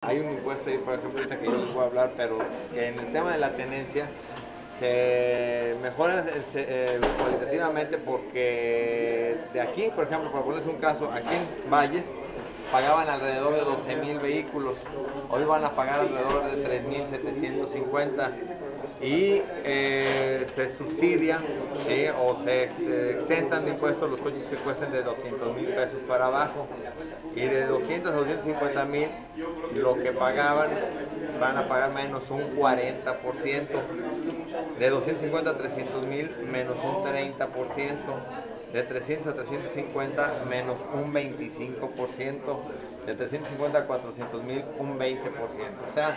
Hay un impuesto ahí, por ejemplo, ahorita que yo les voy a hablar, pero que en el tema de la tenencia se mejora cualitativamente porque de aquí, por ejemplo, para ponerles un caso, aquí en Valles pagaban alrededor de 12,000 vehículos, hoy van a pagar alrededor de 3,750 y se subsidia, ¿sí? O se exentan de impuestos los coches que cuesten de 200,000 pesos para abajo, y de 200 a 250,000 lo que pagaban van a pagar menos un 40%, de 250 a 300,000 menos un 30%, de 300 a 350 menos un 25%, de 350 a 400,000 un 20%. O sea,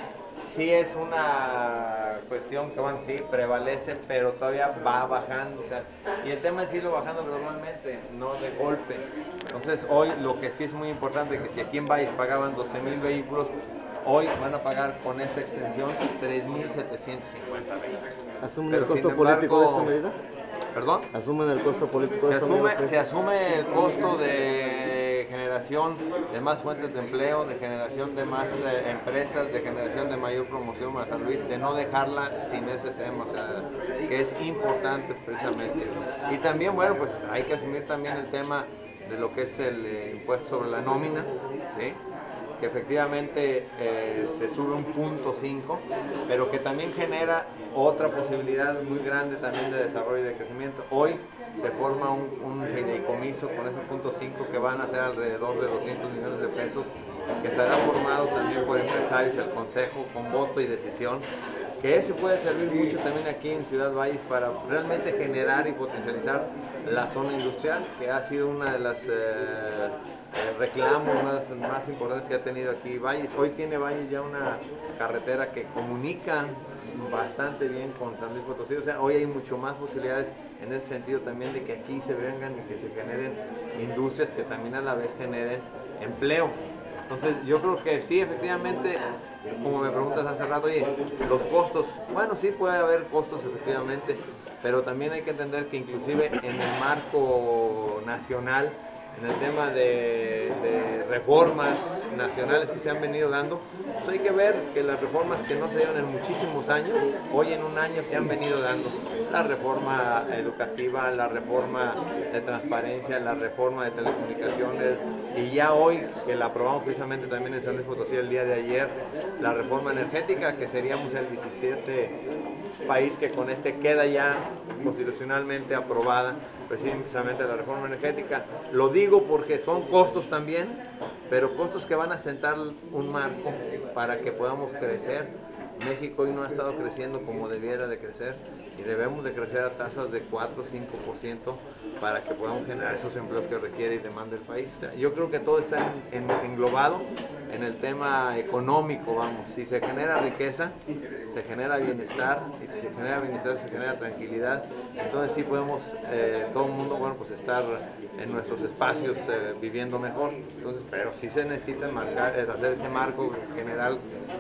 sí es una cuestión que, bueno, sí prevalece, pero todavía va bajando. O sea, y el tema es irlo bajando gradualmente, no de golpe. Entonces, hoy lo que sí es muy importante es que si aquí en Valles pagaban 12,000 vehículos, hoy van a pagar con esta extensión 3,750 vehículos. ¿Asumen el costo político de esta medida? ¿Perdón? ¿Asumen el costo político de esta medida? Se asume el costo de generación de más fuentes de empleo, de generación de más empresas, de generación de mayor promoción a San Luis, de no dejarla sin ese tema, o sea, que es importante precisamente. Y también, bueno, pues hay que asumir también el tema de lo que es el impuesto sobre la nómina, ¿sí? Que efectivamente se sube un 0,5, pero que también genera otra posibilidad muy grande también de desarrollo y de crecimiento. Hoy se forma un fideicomiso con ese 0,5 que van a ser alrededor de 200 millones de pesos, que será formado también por empresarios, el consejo, con voto y decisión, que ese puede servir mucho también aquí en Ciudad Valles para realmente generar y potencializar la zona industrial, que ha sido una de las reclamos más importantes que ha tenido aquí Valles. Hoy tiene Valles ya una carretera que comunica bastante bien con San Luis Potosí, o sea, hoy hay mucho más posibilidades en ese sentido también de que aquí se vengan y que se generen industrias que también a la vez generen empleo. Entonces yo creo que sí, efectivamente, como me preguntas hace rato, oye, los costos, bueno, sí puede haber costos efectivamente, pero también hay que entender que inclusive en el marco nacional, en el tema de reformas nacionales que se han venido dando, pues hay que ver que las reformas que no se dieron en muchísimos años, hoy en un año se han venido dando. La reforma educativa, la reforma de transparencia, la reforma de telecomunicaciones, y ya hoy, que la aprobamos precisamente también en San Luis Potosí el día de ayer, la reforma energética, que seríamos el 17 país que con este queda ya constitucionalmente aprobada, precisamente la reforma energética. Lo digo porque son costos también, pero costos que van a sentar un marco para que podamos crecer. México hoy no ha estado creciendo como debiera de crecer y debemos de crecer a tasas de 4 o 5% para que podamos generar esos empleos que requiere y demanda el país. O sea, yo creo que todo está englobado en el tema económico, vamos. Si se genera riqueza, se genera bienestar, y si se genera bienestar, se genera tranquilidad. Entonces sí podemos, todo el mundo, bueno, pues estar en nuestros espacios viviendo mejor. Entonces, pero sí se necesita hacer ese marco general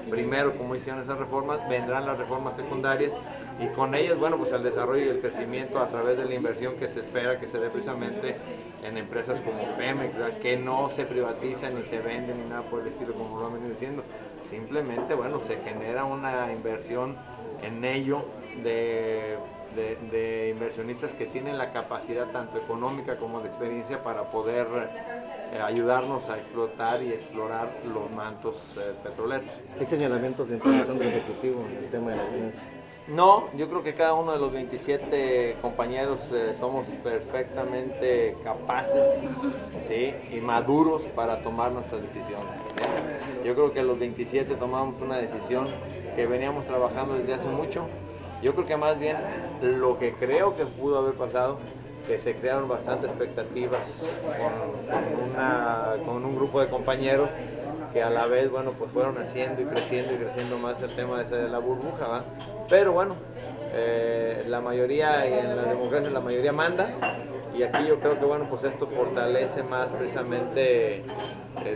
primero, como hicieron esas reformas, vendrán las reformas secundarias y con ellas, bueno, pues el desarrollo y el crecimiento a través de la inversión que se espera que se dé precisamente en empresas como Pemex, ¿verdad? Que no se privatizan ni se venden ni nada por el estilo como lo han venido diciendo, simplemente, bueno, se genera una inversión en ello de inversionistas que tienen la capacidad tanto económica como de experiencia para poder ayudarnos a explotar y explorar los mantos petroleros. ¿Hay señalamientos de intervención del Ejecutivo en el tema de la violencia? No, yo creo que cada uno de los 27 compañeros somos perfectamente capaces, ¿sí? Y maduros para tomar nuestras decisiones, ¿sí? Yo creo que los 27 tomamos una decisión que veníamos trabajando desde hace mucho. Yo creo que más bien lo que creo que pudo haber pasado, que se crearon bastantes expectativas con un grupo de compañeros que a la vez, bueno, pues fueron haciendo y creciendo más el tema de la burbuja, ¿va? Pero bueno, la mayoría, en la democracia la mayoría manda, y aquí yo creo que, bueno, pues esto fortalece más precisamente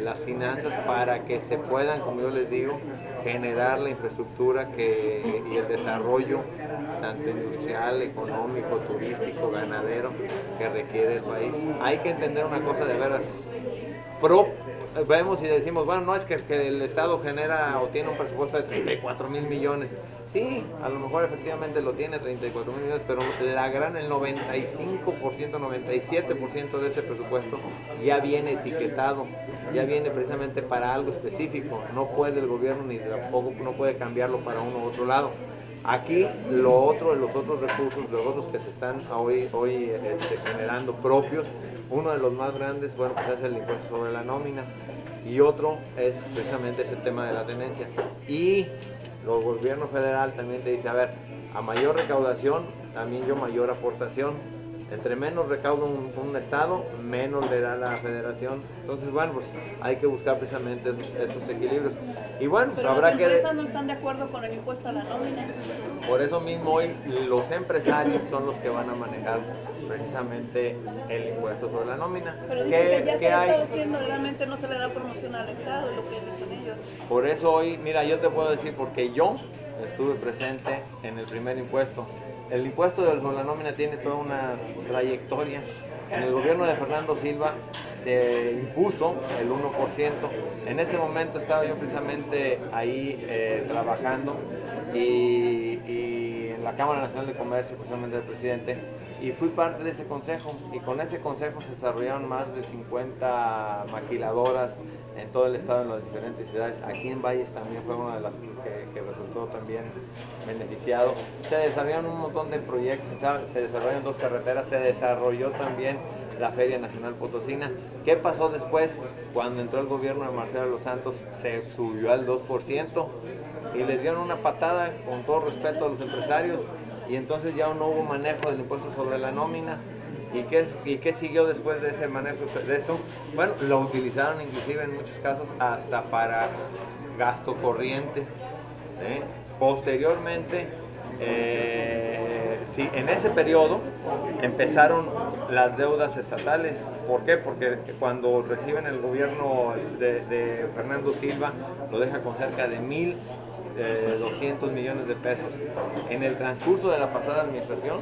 las finanzas para que se puedan, como yo les digo, generar la infraestructura y el desarrollo tanto industrial, económico, turístico, ganadero que requiere el país. Hay que entender una cosa de veras, vemos y decimos, bueno, no es que el Estado genera o tiene un presupuesto de 34,000 millones. Sí, a lo mejor efectivamente lo tiene, 34,000 millones, pero el 95%, 97% de ese presupuesto ya viene etiquetado, ya viene precisamente para algo específico. No puede el gobierno ni tampoco no puede cambiarlo para uno u otro lado. Aquí los otros recursos, los otros que se están hoy generando propios, uno de los más grandes, bueno, pues es el impuesto sobre la nómina, y otro es precisamente ese tema de la tenencia. Y el gobierno federal también te dice, a ver, a mayor recaudación, también yo mayor aportación. Entre menos recauda un estado, menos le da la federación. Entonces, bueno, pues hay que buscar precisamente esos equilibrios. Y bueno, pues habrá que... Pero las empresas no están de acuerdo con el impuesto a la nómina. Por eso mismo hoy los empresarios son los que van a manejar precisamente el impuesto sobre la nómina. Pero dicen que ya se está haciendo, realmente no se le da promoción al Estado, lo que dicen ellos. Por eso hoy, mira, yo te puedo decir, porque yo estuve presente en el primer impuesto. El impuesto sobre la nómina tiene toda una trayectoria. En el gobierno de Fernando Silva se impuso el 1%. En ese momento estaba yo precisamente ahí trabajando y en la Cámara Nacional de Comercio, precisamente del presidente, y fui parte de ese consejo, y con ese consejo se desarrollaron más de 50 maquiladoras en todo el estado, en las diferentes ciudades. Aquí en Valles también fue una de las que resultó también beneficiado. Se desarrollaron un montón de proyectos, se desarrollaron 2 carreteras, se desarrolló también la Feria Nacional Potosina. ¿Qué pasó después? Cuando entró el gobierno de Marcelo de los Santos, se subió al 2% y les dieron una patada, con todo respeto a los empresarios, y entonces ya no hubo manejo del impuesto sobre la nómina. ¿Y qué siguió después de ese manejo de eso? Bueno, lo utilizaron inclusive en muchos casos hasta para gasto corriente. ¿Sí? Posteriormente, sí, en ese periodo empezaron las deudas estatales. ¿Por qué? Porque cuando reciben el gobierno de Fernando Silva, lo deja con cerca de 1,200 millones de pesos. En el transcurso de la pasada administración,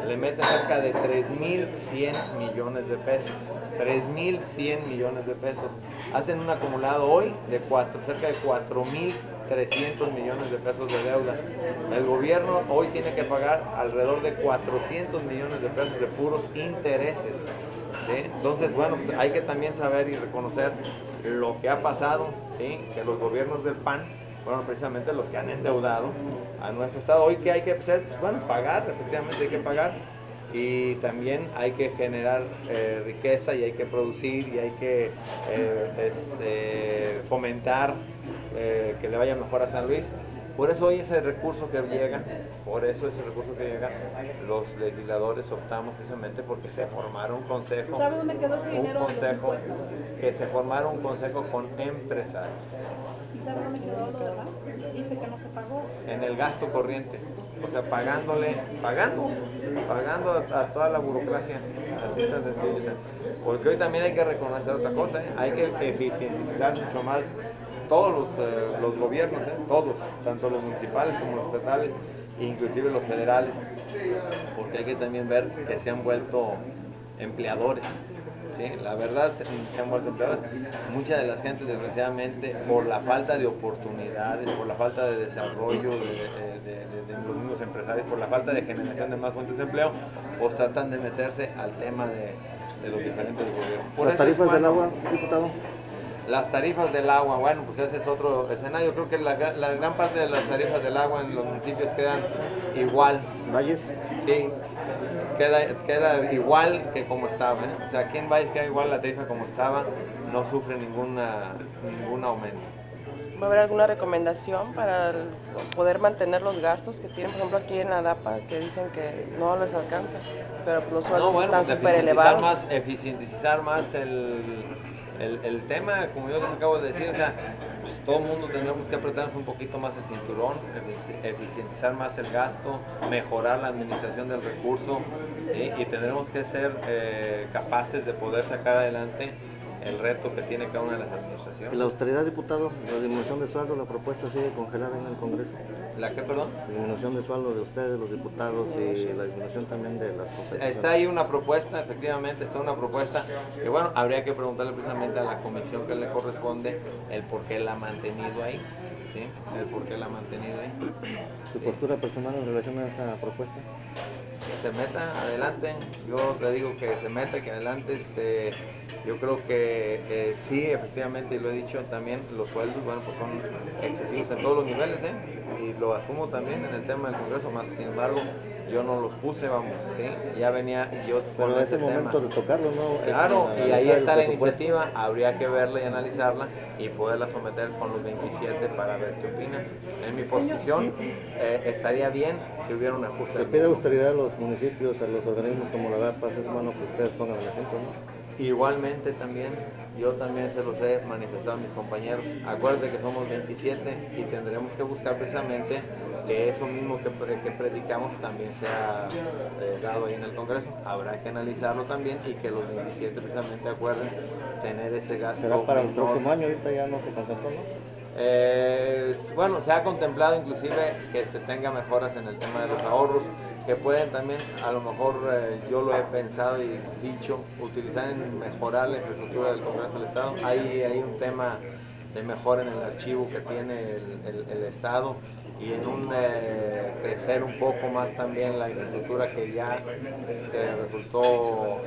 le meten cerca de 3,100 millones de pesos. 3,100 millones de pesos. Hacen un acumulado hoy de cerca de 4,300 millones de pesos de deuda. El gobierno hoy tiene que pagar alrededor de 400 millones de pesos de puros intereses. ¿Sí? Entonces, bueno, pues hay que también saber y reconocer lo que ha pasado, ¿sí? Que los gobiernos del PAN fueron precisamente los que han endeudado a nuestro estado. Hoy, ¿qué hay que hacer? Pues bueno, pagar, efectivamente hay que pagar, y también hay que generar riqueza, y hay que producir, y hay que fomentar que le vaya mejor a San Luis. Por eso hoy ese recurso que llega, los legisladores optamos precisamente porque se formaron un consejo. ¿Sabe dónde quedó ese dinero? Que se formaron un consejo con empresarios. ¿Y sabe dónde quedó lo demás? Dice que no se pagó. En el gasto corriente, o sea, pagando a toda la burocracia, así tan sencillo. Porque hoy también hay que reconocer otra cosa, hay que eficientizar mucho más todos los gobiernos, todos, tanto los municipales como los estatales, inclusive los federales, porque hay que también ver que se han vuelto empleadores. ¿Sí? La verdad, se han vuelto empleadores. Mucha de la gente, desgraciadamente, por la falta de oportunidades, por la falta de desarrollo de los mismos empresarios, por la falta de generación de más fuentes de empleo, pues tratan de meterse al tema de los diferentes gobiernos. ¿Las tarifas del agua, diputado? Las tarifas del agua, bueno, pues ese es otro escenario. Creo que la gran parte de las tarifas del agua en los municipios quedan igual. ¿Valles? Sí, queda igual que como estaba. O sea, aquí en Valles queda igual la tarifa como estaba, no sufre ningún aumento. ¿Va a haber alguna recomendación para poder mantener los gastos que tienen, por ejemplo, aquí en la DAPA, que dicen que no les alcanza, pero los sueldos están súper elevados? Eficientizar más el tema, como yo les acabo de decir, o sea, pues todo el mundo tenemos que apretarnos un poquito más el cinturón, eficientizar más el gasto, mejorar la administración del recurso, y tendremos que ser capaces de poder sacar adelante el reto que tiene cada una de las administraciones. ¿Y la austeridad, diputado? ¿La disminución de sueldo, la propuesta sigue congelada en el Congreso? ¿La qué, perdón? La disminución de sueldo de ustedes, los diputados, y la disminución también de las competencias. Está ahí una propuesta, efectivamente, está una propuesta que, bueno, habría que preguntarle precisamente a la comisión que le corresponde el por qué la ha mantenido ahí, ¿sí? El por qué la ha mantenido ahí. ¿Su postura personal en relación a esa propuesta? Que se meta adelante, yo le digo que se meta, que adelante, yo creo que sí, efectivamente, y lo he dicho también, los sueldos, bueno, pues son excesivos en todos los niveles, y lo asumo también en el tema del Congreso, más sin embargo, yo no los puse, vamos, ¿sí? Ya venía yo con pero ese es el momento tema. de tocarlo, ¿no? Claro, y ahí Analizar está el la presupuesto. iniciativa, habría que verla y analizarla y poderla someter con los 27 para ver qué opinan. En mi posición, estaría bien que hubiera un ajuste. Se pide austeridad a los municipios, a los organismos como la DAPA, es bueno que ustedes pongan el ejemplo, ¿no? Igualmente también, yo también se los he manifestado a mis compañeros. Acuérdense que somos 27 y tendremos que buscar precisamente que eso mismo que predicamos también sea dado ahí en el Congreso. Habrá que analizarlo también y que los 27 precisamente acuerden tener ese gasto. ¿Será para el menor. próximo año? Ahorita ya no se contempló, ¿no? Bueno, se ha contemplado inclusive que se tenga mejoras en el tema de los ahorros, que pueden también, a lo mejor yo lo he pensado y dicho, utilizar en mejorar la infraestructura del Congreso del Estado. Hay un tema de mejora en el archivo que tiene el Estado y en un crecer un poco más también la infraestructura que ya resultó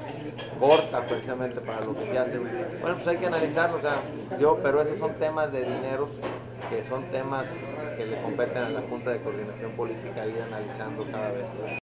corta precisamente para lo que se hace. Bueno, pues hay que analizarlo, o sea, pero esos son temas de dineros que son temas que le competen a la Junta de Coordinación Política ir analizando cada vez.